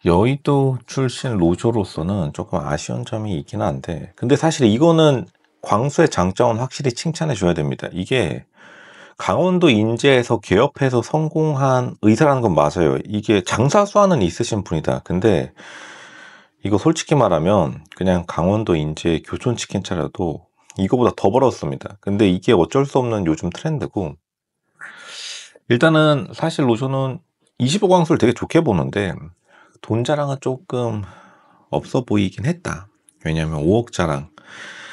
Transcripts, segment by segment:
여의도 출신 로조로서는 조금 아쉬운 점이 있긴 한데, 근데 사실 이거는 광수의 장점은 확실히 칭찬해 줘야 됩니다. 이게 강원도 인제에서 개업해서 성공한 의사라는 건 맞아요. 이게 장사 수완은 있으신 분이다. 근데 이거 솔직히 말하면 그냥 강원도 인제 교촌치킨 차려도 이거보다 더 벌었습니다. 근데 이게 어쩔 수 없는 요즘 트렌드고, 일단은 사실 로조는 25광수를 되게 좋게 보는데 돈 자랑은 조금 없어 보이긴 했다. 왜냐면 5억 자랑.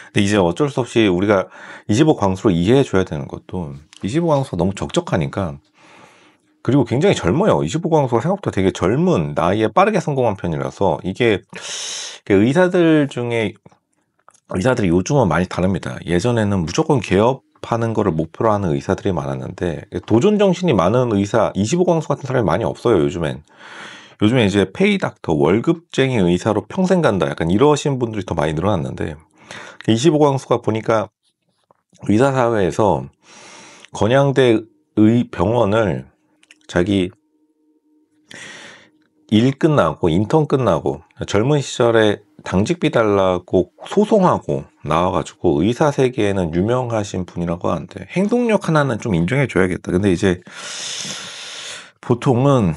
근데 이제 어쩔 수 없이 우리가 25광수로 이해해 줘야 되는 것도, 25광수가 너무 적적하니까. 그리고 굉장히 젊어요. 25광수가 생각보다 되게 젊은 나이에 빠르게 성공한 편이라서, 이게 의사들 중에, 의사들이 요즘은 많이 다릅니다. 예전에는 무조건 개업하는 거를 목표로 하는 의사들이 많았는데, 도전 정신이 많은 의사 25광수 같은 사람이 많이 없어요, 요즘엔. 요즘에 이제 페이닥터, 월급쟁이 의사로 평생 간다, 약간 이러신 분들이 더 많이 늘어났는데, 25광수가 보니까 의사사회에서 건양대 병원을 자기 일 끝나고 인턴 끝나고 젊은 시절에 당직비 달라고 소송하고 나와가지고 의사 세계에는 유명하신 분이라고 하는데, 행동력 하나는 좀 인정해 줘야겠다. 근데 이제 보통은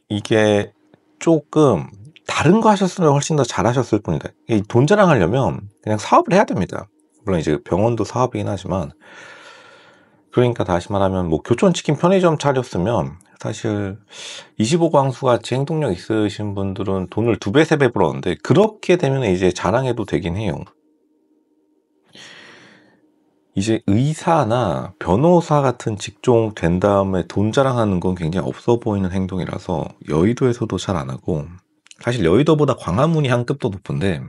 이게 조금 다른 거 하셨으면 훨씬 더 잘하셨을 뿐이다. 이 돈 자랑하려면 그냥 사업을 해야 됩니다. 물론 이제 병원도 사업이긴 하지만, 그러니까 다시 말하면 뭐 교촌치킨 편의점 차렸으면 사실 25광수 같이 행동력 있으신 분들은 돈을 2배, 3배 벌었는데, 그렇게 되면 이제 자랑해도 되긴 해요. 이제 의사나 변호사 같은 직종 된 다음에 돈 자랑하는 건 굉장히 없어 보이는 행동이라서 여의도에서도 잘 안 하고, 사실 여의도보다 광화문이 한 급도 높은데,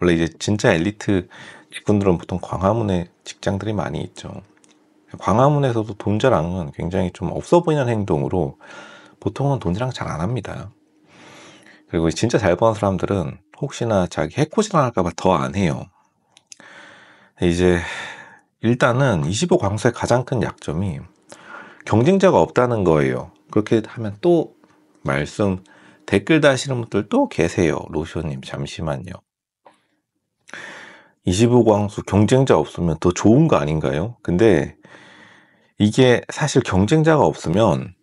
원래 이제 진짜 엘리트 직군들은 보통 광화문에 직장들이 많이 있죠. 광화문에서도 돈 자랑은 굉장히 좀 없어 보이는 행동으로 보통은 돈 자랑 잘 안 합니다. 그리고 진짜 잘 버는 사람들은 혹시나 자기 해코지 당할까봐 더 안 해요. 이제 일단은 25광수의 가장 큰 약점이 경쟁자가 없다는 거예요. 그렇게 하면 또 댓글 다시는 분들 또 계세요. 로쇼님 잠시만요. 25광수 경쟁자 없으면 더 좋은 거 아닌가요? 근데 이게 사실 경쟁자가 없으면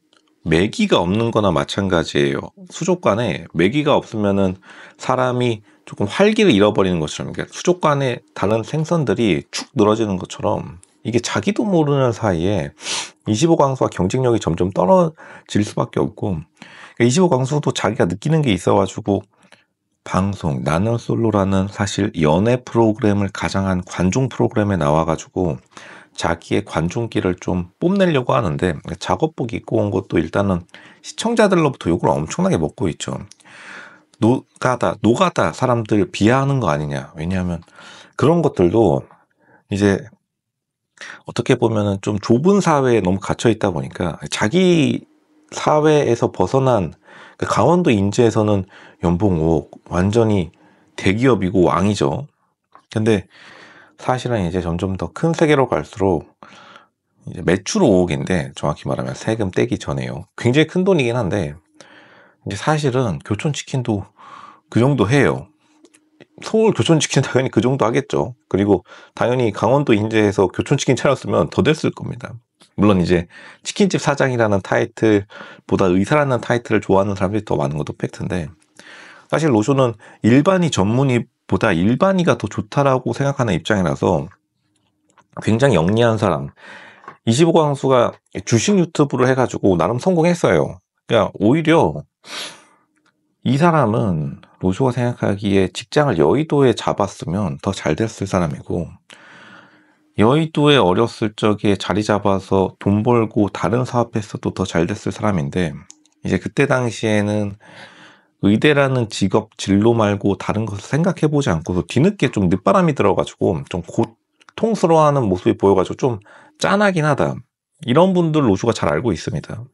매기가 없는 거나 마찬가지예요. 수족관에 매기가 없으면은 사람이 조금 활기를 잃어버리는 것처럼, 그러니까 수족관에 다른 생선들이 축 늘어지는 것처럼, 이게 자기도 모르는 사이에 25광수와 경쟁력이 점점 떨어질 수밖에 없고, 25광수도 자기가 느끼는 게 있어가지고 방송 나는 솔로라는 사실 연애 프로그램을 가장한 관중 프로그램에 나와가지고 자기의 관중기를 좀 뽐내려고 하는데, 작업복 입고 온 것도 일단은 시청자들로부터 욕을 엄청나게 먹고 있죠. 노가다 사람들 비하하는 거 아니냐. 왜냐하면 그런 것들도 이제 어떻게 보면은 좀 좁은 사회에 너무 갇혀 있다 보니까, 자기 사회에서 벗어난, 강원도 인제에서는 연봉 5억, 완전히 대기업이고 왕이죠. 근데 사실은 이제 점점 더 큰 세계로 갈수록 이제 매출 5억인데, 정확히 말하면 세금 떼기 전에요. 굉장히 큰 돈이긴 한데, 이제 사실은 교촌치킨도 그 정도 해요. 서울 교촌치킨 당연히 그 정도 하겠죠. 그리고 당연히 강원도 인제에서 교촌치킨 차렸으면 더 됐을 겁니다. 물론 이제 치킨집 사장이라는 타이틀보다 의사라는 타이틀을 좋아하는 사람들이 더 많은 것도 팩트인데, 사실 로쇼는 일반이 전문의보다 일반이가 더 좋다라고 생각하는 입장이라서, 굉장히 영리한 사람, 25광수가 주식 유튜브를 해가지고 나름 성공했어요. 그러니까 오히려 이 사람은 로쇼가 생각하기에 직장을 여의도에 잡았으면 더 잘 됐을 사람이고, 여의도에 어렸을 적에 자리 잡아서 돈 벌고 다른 사업했어도 더 잘 됐을 사람인데, 이제 그때 당시에는 의대라는 직업 진로 말고 다른 것을 생각해보지 않고서 뒤늦게 좀 늦바람이 들어가지고 좀 고통스러워하는 모습이 보여가지고 좀 짠하긴 하다. 이런 분들 로쇼가 잘 알고 있습니다.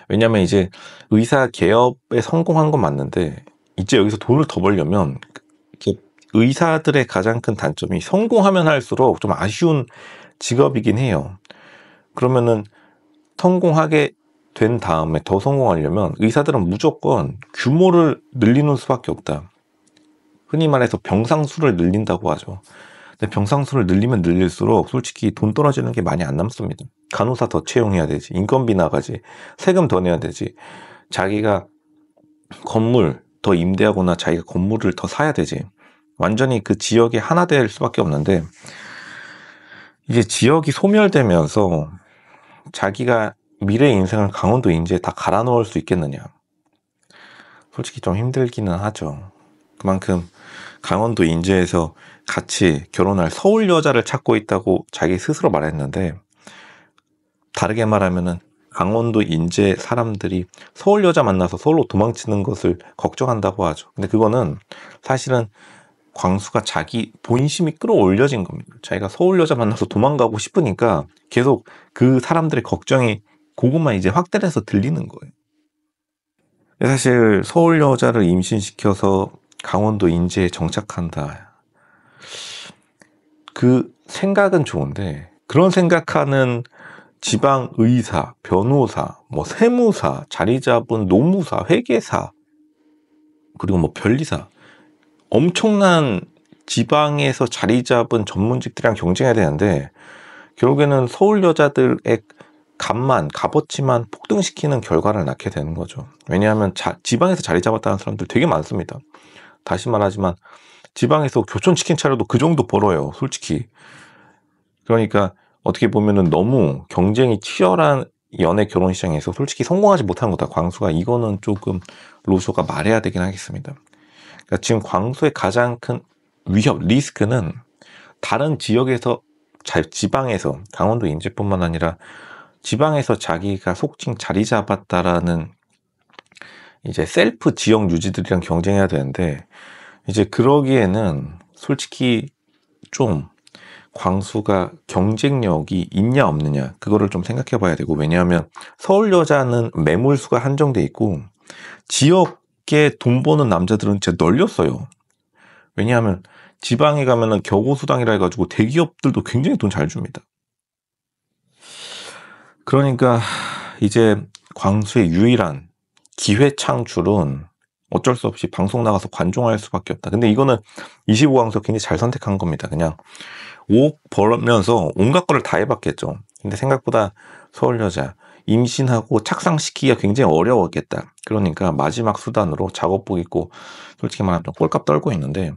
왜냐면 이제 의사 개업에 성공한 건 맞는데, 이제 여기서 돈을 더 벌려면, 의사들의 가장 큰 단점이 성공하면 할수록 좀 아쉬운 직업이긴 해요. 그러면은 성공하게 된 다음에 더 성공하려면 의사들은 무조건 규모를 늘리는 수밖에 없다. 흔히 말해서 병상수를 늘린다고 하죠. 근데 병상수를 늘리면 늘릴수록 솔직히 돈 떨어지는 게 많이 안 남습니다. 간호사 더 채용해야 되지, 인건비 나가지, 세금 더 내야 되지, 자기가 건물 더 임대하거나 자기가 건물을 더 사야 되지. 완전히 그 지역이 하나 될 수밖에 없는데, 이제 지역이 소멸되면서 자기가 미래 인생을 강원도 인제에 다 갈아 넣을 수 있겠느냐. 솔직히 좀 힘들기는 하죠. 그만큼 강원도 인제에서 같이 결혼할 서울 여자를 찾고 있다고 자기 스스로 말했는데, 다르게 말하면은 강원도 인제 사람들이 서울 여자 만나서 서울로 도망치는 것을 걱정한다고 하죠. 근데 그거는 사실은 광수가 자기 본심이 끌어올려진 겁니다. 자기가 서울 여자 만나서 도망가고 싶으니까 계속 그 사람들의 걱정이 그것만 이제 확대해서 들리는 거예요. 사실 서울 여자를 임신시켜서 강원도 인제에 정착한다. 그 생각은 좋은데, 그런 생각하는 지방 의사, 변호사, 뭐 세무사, 자리 잡은 노무사, 회계사, 그리고 뭐 변리사, 엄청난 지방에서 자리 잡은 전문직들이랑 경쟁해야 되는데, 결국에는 서울 여자들의 값어치만 폭등시키는 결과를 낳게 되는 거죠. 왜냐하면 지방에서 자리 잡았다는 사람들 되게 많습니다. 다시 말하지만 지방에서 교촌치킨 차려도 그 정도 벌어요, 솔직히. 그러니까 어떻게 보면은 너무 경쟁이 치열한 연애 결혼 시장에서 솔직히 성공하지 못한 거다, 광수가. 이거는 조금 로쇼가 말해야 되긴 하겠습니다. 그러니까 지금 광수의 가장 큰 위협, 리스크는 다른 지역에서, 지방에서, 강원도 인제뿐만 아니라 지방에서 자기가 속칭 자리 잡았다라는 이제 셀프 지역 유지들이랑 경쟁해야 되는데, 이제 그러기에는 솔직히 좀 광수가 경쟁력이 있냐 없느냐, 그거를 좀 생각해 봐야 되고, 왜냐하면 서울 여자는 매물수가 한정돼 있고 지역에 돈 버는 남자들은 진짜 널렸어요. 왜냐하면 지방에 가면은 겨고수당이라 해가지고 대기업들도 굉장히 돈 잘 줍니다. 그러니까 이제 광수의 유일한 기회 창출은 어쩔 수 없이 방송 나가서 관종할 수밖에 없다. 근데 이거는 25광수 굉장히 잘 선택한 겁니다. 그냥 5억 벌면서 온갖 거를 다 해봤겠죠. 근데 생각보다 서울 여자 임신하고 착상시키기가 굉장히 어려웠겠다. 그러니까 마지막 수단으로 작업복 입고 솔직히 말하면 꼴값 떨고 있는데,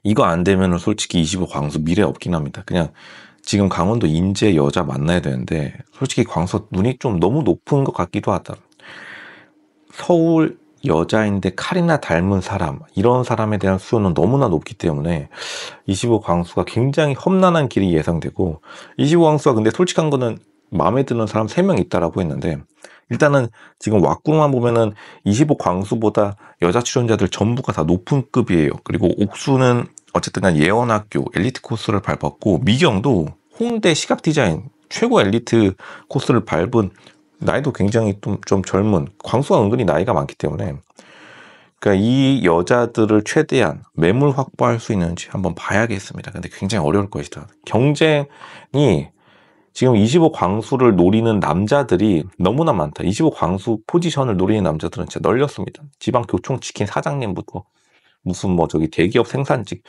이거 안 되면 솔직히 25광수 미래 없긴 합니다. 그냥 지금 강원도 인제 여자 만나야 되는데 솔직히 광수 눈이 좀 너무 높은 것 같기도 하다. 서울 여자인데 칼이나 닮은 사람, 이런 사람에 대한 수요는 너무나 높기 때문에 25광수가 굉장히 험난한 길이 예상되고, 25광수가 근데 솔직한 거는 마음에 드는 사람 3명 있다라고 했는데, 일단은 지금 왁구만 보면은 25광수보다 여자 출연자들 전부가 다 높은 급이에요. 그리고 옥수는 어쨌든 간 예원학교 엘리트 코스를 밟았고, 미경도 홍대 시각 디자인 최고 엘리트 코스를 밟은, 나이도 굉장히 좀 젊은, 광수가 은근히 나이가 많기 때문에, 그러니까 이 여자들을 최대한 매물 확보할 수 있는지 한번 봐야겠습니다. 근데 굉장히 어려울 것이다. 경쟁이 지금 25광수를 노리는 남자들이 너무나 많다. 25광수 포지션을 노리는 남자들은 진짜 널렸습니다. 지방 교촌치킨 사장님부터 무슨 뭐 저기 대기업 생산직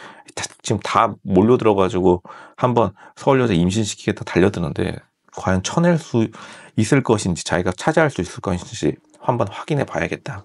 지금 다 몰려들어가지고 한번 서울 여자 임신시키겠다 달려드는데, 과연 쳐낼 수 있을 것인지, 자기가 차지할 수 있을 것인지 한번 확인해 봐야겠다.